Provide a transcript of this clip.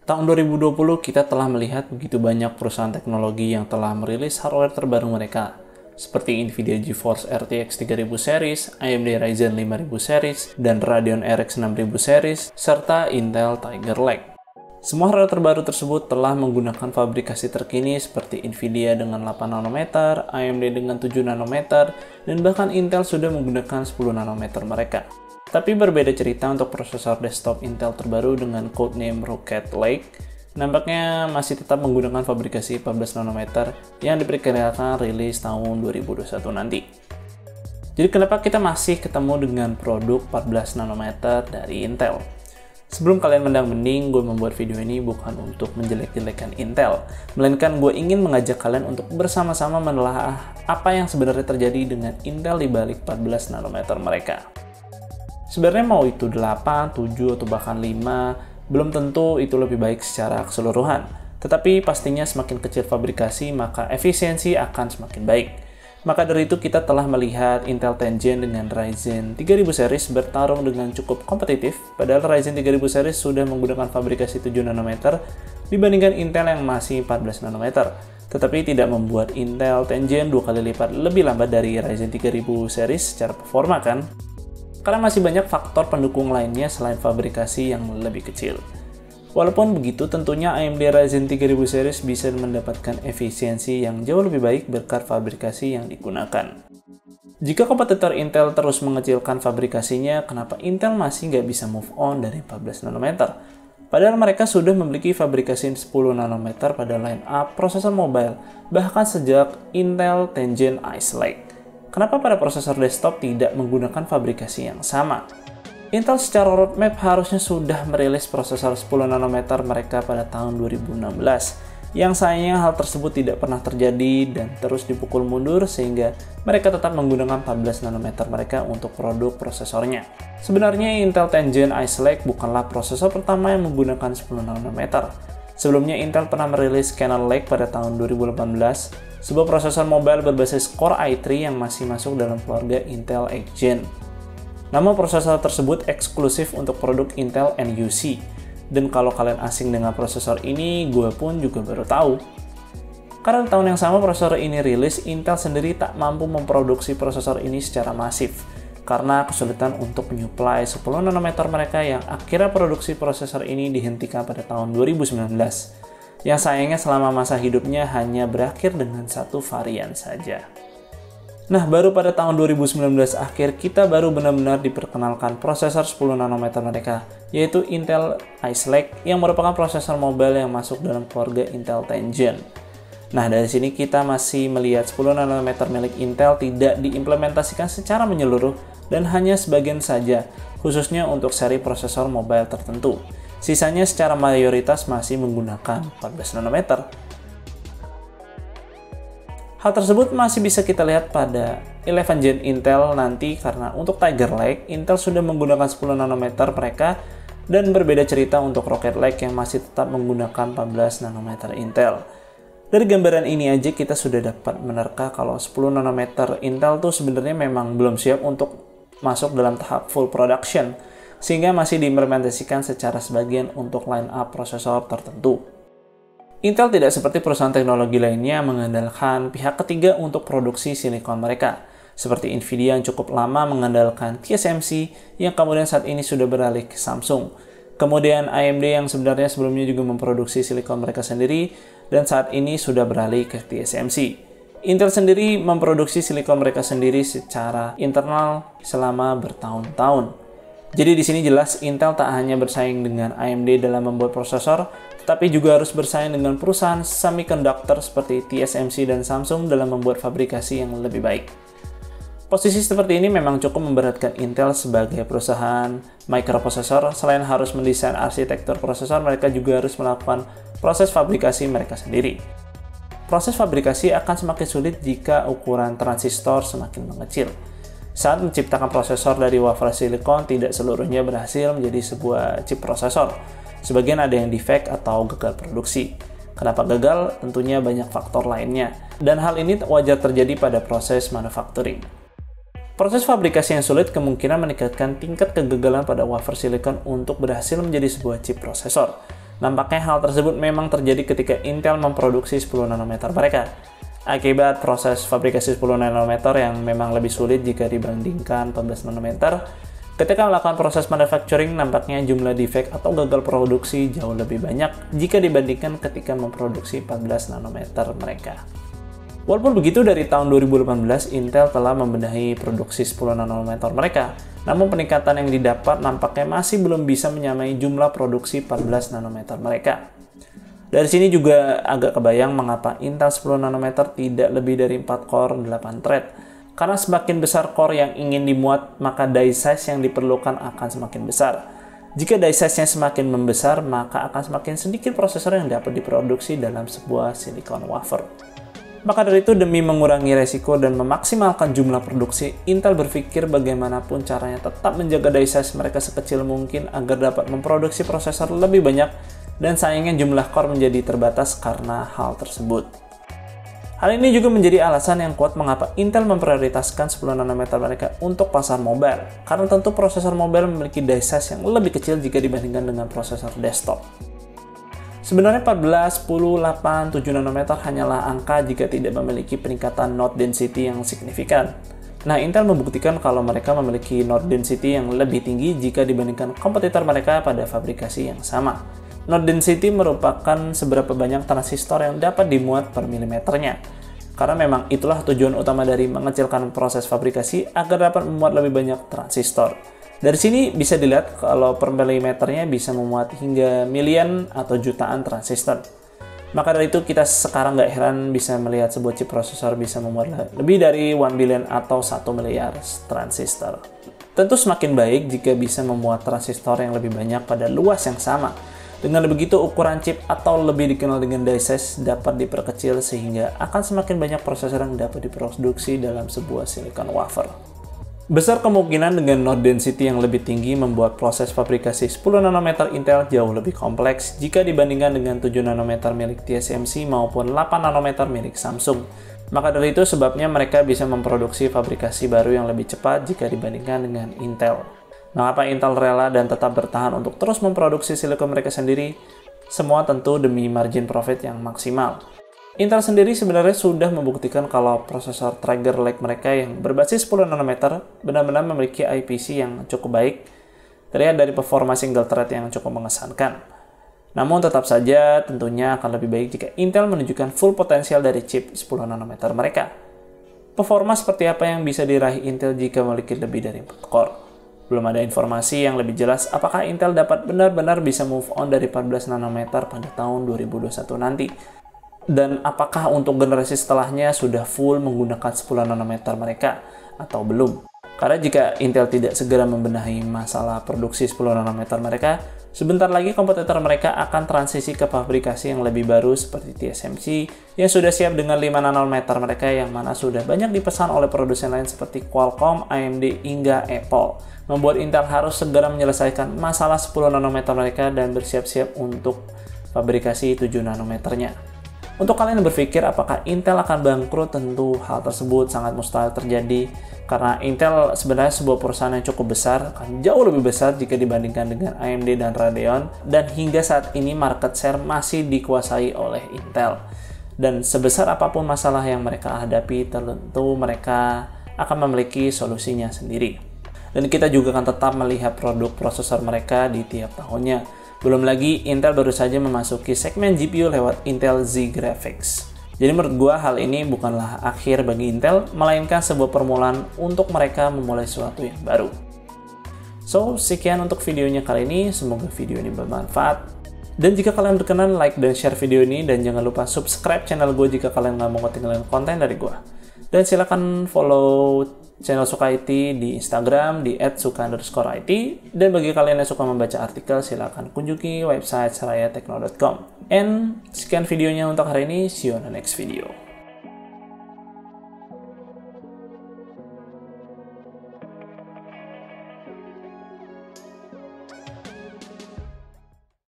Tahun 2020 kita telah melihat begitu banyak perusahaan teknologi yang telah merilis hardware terbaru mereka, seperti Nvidia GeForce RTX 3000 series, AMD Ryzen 5000 series, dan Radeon RX 6000 series, serta Intel Tiger Lake. Semua hardware terbaru tersebut telah menggunakan fabrikasi terkini seperti Nvidia dengan 8 nanometer, AMD dengan 7 nanometer, dan bahkan Intel sudah menggunakan 10 nanometer mereka. Tapi berbeda cerita untuk prosesor desktop Intel terbaru dengan codename Rocket Lake, nampaknya masih tetap menggunakan fabrikasi 14 nanometer yang diperkirakan rilis tahun 2021 nanti. Jadi kenapa kita masih ketemu dengan produk 14 nanometer dari Intel? Sebelum kalian mendang-mending, gue membuat video ini bukan untuk menjelek-jelekan Intel, melainkan gue ingin mengajak kalian untuk bersama-sama menelaah apa yang sebenarnya terjadi dengan Intel di balik 14 nanometer mereka. Sebenarnya mau itu 8, 7, atau bahkan 5, belum tentu itu lebih baik secara keseluruhan. Tetapi pastinya semakin kecil fabrikasi, maka efisiensi akan semakin baik. Maka dari itu kita telah melihat Intel 10 Gen dengan Ryzen 3000 series bertarung dengan cukup kompetitif, padahal Ryzen 3000 series sudah menggunakan fabrikasi 7 nanometer dibandingkan Intel yang masih 14 nanometer. Tetapi tidak membuat Intel 10 Gen 2 kali lipat lebih lambat dari Ryzen 3000 series secara performa kan? Karena masih banyak faktor pendukung lainnya selain fabrikasi yang lebih kecil. Walaupun begitu, tentunya AMD Ryzen 3000 series bisa mendapatkan efisiensi yang jauh lebih baik berkat fabrikasi yang digunakan. Jika kompetitor Intel terus mengecilkan fabrikasinya, kenapa Intel masih nggak bisa move on dari 14 nanometer? Padahal mereka sudah memiliki fabrikasi 10 nanometer pada line up prosesor mobile, bahkan sejak Intel 10 Gen Ice Lake. Kenapa pada prosesor desktop tidak menggunakan fabrikasi yang sama? Intel secara roadmap harusnya sudah merilis prosesor 10 nanometer mereka pada tahun 2016. Yang sayangnya hal tersebut tidak pernah terjadi dan terus dipukul mundur sehingga mereka tetap menggunakan 14 nanometer mereka untuk produk prosesornya. Sebenarnya Intel 10 Gen Ice Lake bukanlah prosesor pertama yang menggunakan 10 nanometer. Sebelumnya Intel pernah merilis Cannon Lake pada tahun 2018, sebuah prosesor mobile berbasis Core i3 yang masih masuk dalam keluarga Intel 8 Gen. Nama prosesor tersebut eksklusif untuk produk Intel NUC, dan kalau kalian asing dengan prosesor ini, gue pun juga baru tahu. Karena tahun yang sama prosesor ini rilis, Intel sendiri tak mampu memproduksi prosesor ini secara masif, karena kesulitan untuk menyuplai 10 nanometer mereka yang akhirnya produksi prosesor ini dihentikan pada tahun 2019. Yang sayangnya selama masa hidupnya hanya berakhir dengan satu varian saja. Nah, baru pada tahun 2019 akhir kita baru benar-benar diperkenalkan prosesor 10 nanometer mereka, yaitu Intel Ice Lake yang merupakan prosesor mobile yang masuk dalam keluarga Intel 10 Gen. Nah, dari sini kita masih melihat 10 nanometer milik Intel tidak diimplementasikan secara menyeluruh dan hanya sebagian saja, khususnya untuk seri prosesor mobile tertentu. Sisanya secara mayoritas masih menggunakan 14 nanometer. Hal tersebut masih bisa kita lihat pada 11 Gen Intel nanti karena untuk Tiger Lake, Intel sudah menggunakan 10 nanometer mereka dan berbeda cerita untuk Rocket Lake yang masih tetap menggunakan 14 nanometer Intel. Dari gambaran ini aja kita sudah dapat menerka kalau 10 nanometer Intel tuh sebenarnya memang belum siap untuk masuk dalam tahap full production, sehingga masih diimplementasikan secara sebagian untuk line up prosesor tertentu. Intel tidak seperti perusahaan teknologi lainnya mengandalkan pihak ketiga untuk produksi silikon mereka, seperti Nvidia yang cukup lama mengandalkan TSMC yang kemudian saat ini sudah beralih ke Samsung. Kemudian AMD yang sebenarnya sebelumnya juga memproduksi silikon mereka sendiri dan saat ini sudah beralih ke TSMC. Intel sendiri memproduksi silikon mereka sendiri secara internal selama bertahun-tahun. Jadi di sini jelas Intel tak hanya bersaing dengan AMD dalam membuat prosesor, tetapi juga harus bersaing dengan perusahaan semiconductor seperti TSMC dan Samsung dalam membuat fabrikasi yang lebih baik. Posisi seperti ini memang cukup memberatkan Intel sebagai perusahaan microprosesor. Selain harus mendesain arsitektur prosesor, mereka juga harus melakukan proses fabrikasi mereka sendiri. Proses fabrikasi akan semakin sulit jika ukuran transistor semakin mengecil. Saat menciptakan prosesor dari wafer silikon, tidak seluruhnya berhasil menjadi sebuah chip prosesor. Sebagian ada yang defect atau gagal produksi. Kenapa gagal? Tentunya banyak faktor lainnya. Dan hal ini wajar terjadi pada proses manufacturing. Proses fabrikasi yang sulit kemungkinan meningkatkan tingkat kegagalan pada wafer silikon untuk berhasil menjadi sebuah chip prosesor. Nampaknya hal tersebut memang terjadi ketika Intel memproduksi 10 nanometer mereka. Akibat proses fabrikasi 10 nanometer yang memang lebih sulit jika dibandingkan 14 nanometer, ketika melakukan proses manufacturing nampaknya jumlah defect atau gagal produksi jauh lebih banyak jika dibandingkan ketika memproduksi 14 nanometer mereka. Walaupun begitu, dari tahun 2018 Intel telah membenahi produksi 10 nanometer mereka, namun peningkatan yang didapat nampaknya masih belum bisa menyamai jumlah produksi 14 nanometer mereka. Dari sini juga agak kebayang mengapa Intel 10 nanometer tidak lebih dari 4 core 8 thread. Karena semakin besar core yang ingin dimuat, maka die size yang diperlukan akan semakin besar. Jika die size-nya semakin membesar, maka akan semakin sedikit prosesor yang dapat diproduksi dalam sebuah silicon wafer. Maka dari itu, demi mengurangi resiko dan memaksimalkan jumlah produksi, Intel berpikir bagaimanapun caranya tetap menjaga die size mereka sekecil mungkin agar dapat memproduksi prosesor lebih banyak, dan sayangnya jumlah core menjadi terbatas karena hal tersebut. Hal ini juga menjadi alasan yang kuat mengapa Intel memprioritaskan 10 nanometer mereka untuk pasar mobile, karena tentu prosesor mobile memiliki die size yang lebih kecil jika dibandingkan dengan prosesor desktop. Sebenarnya 14, 10, 8, 7 nanometer hanyalah angka jika tidak memiliki peningkatan node density yang signifikan. Nah, Intel membuktikan kalau mereka memiliki node density yang lebih tinggi jika dibandingkan kompetitor mereka pada fabrikasi yang sama. Node density merupakan seberapa banyak transistor yang dapat dimuat per milimeternya. Karena memang itulah tujuan utama dari mengecilkan proses fabrikasi agar dapat memuat lebih banyak transistor. Dari sini bisa dilihat kalau per milimeternya bisa memuat hingga milian atau jutaan transistor. Maka dari itu kita sekarang nggak heran bisa melihat sebuah chip prosesor bisa memuat lebih dari 1 billion atau 1 miliar transistor. Tentu semakin baik jika bisa memuat transistor yang lebih banyak pada luas yang sama. Dengan begitu, ukuran chip atau lebih dikenal dengan die size dapat diperkecil sehingga akan semakin banyak prosesor yang dapat diproduksi dalam sebuah silicon wafer. Besar kemungkinan dengan node density yang lebih tinggi membuat proses fabrikasi 10 nanometer Intel jauh lebih kompleks jika dibandingkan dengan 7 nanometer milik TSMC maupun 8 nanometer milik Samsung. Maka dari itu sebabnya mereka bisa memproduksi fabrikasi baru yang lebih cepat jika dibandingkan dengan Intel. Mengapa Intel rela dan tetap bertahan untuk terus memproduksi silikon mereka sendiri? Semua tentu demi margin profit yang maksimal. Intel sendiri sebenarnya sudah membuktikan kalau prosesor Tiger Lake mereka yang berbasis 10 nanometer benar-benar memiliki IPC yang cukup baik, terlihat dari performa single thread yang cukup mengesankan. Namun tetap saja tentunya akan lebih baik jika Intel menunjukkan full potensial dari chip 10 nanometer mereka. Performa seperti apa yang bisa diraih Intel jika memiliki lebih dari 4 core? Belum ada informasi yang lebih jelas apakah Intel dapat benar-benar bisa move on dari 14 nanometer pada tahun 2021 nanti. Dan apakah untuk generasi setelahnya sudah full menggunakan 10 nanometer mereka atau belum? Karena jika Intel tidak segera membenahi masalah produksi 10 nanometer mereka, sebentar lagi kompetitor mereka akan transisi ke fabrikasi yang lebih baru seperti TSMC yang sudah siap dengan 5 nanometer mereka yang mana sudah banyak dipesan oleh produsen lain seperti Qualcomm, AMD, hingga Apple. Membuat Intel harus segera menyelesaikan masalah 10 nanometer mereka dan bersiap-siap untuk fabrikasi 7 nanometernya. Untuk kalian yang berpikir apakah Intel akan bangkrut, tentu hal tersebut sangat mustahil terjadi karena Intel sebenarnya sebuah perusahaan yang cukup besar, akan jauh lebih besar jika dibandingkan dengan AMD dan Radeon, dan hingga saat ini market share masih dikuasai oleh Intel. Dan sebesar apapun masalah yang mereka hadapi, tentu mereka akan memiliki solusinya sendiri. Dan kita juga akan tetap melihat produk prosesor mereka di tiap tahunnya. Belum lagi, Intel baru saja memasuki segmen GPU lewat Intel Z Graphics. Jadi menurut gua hal ini bukanlah akhir bagi Intel, melainkan sebuah permulaan untuk mereka memulai sesuatu yang baru. So, sekian untuk videonya kali ini. Semoga video ini bermanfaat. Dan jika kalian berkenan, like dan share video ini. Dan jangan lupa subscribe channel gue jika kalian nggak mau ketinggalan konten dari gua. Dan silakan follow channel Suka IT di Instagram di @suka_IT. Dan bagi kalian yang suka membaca artikel, silakan kunjungi website serayatekno.com. And sekian videonya untuk hari ini. See you on the next video.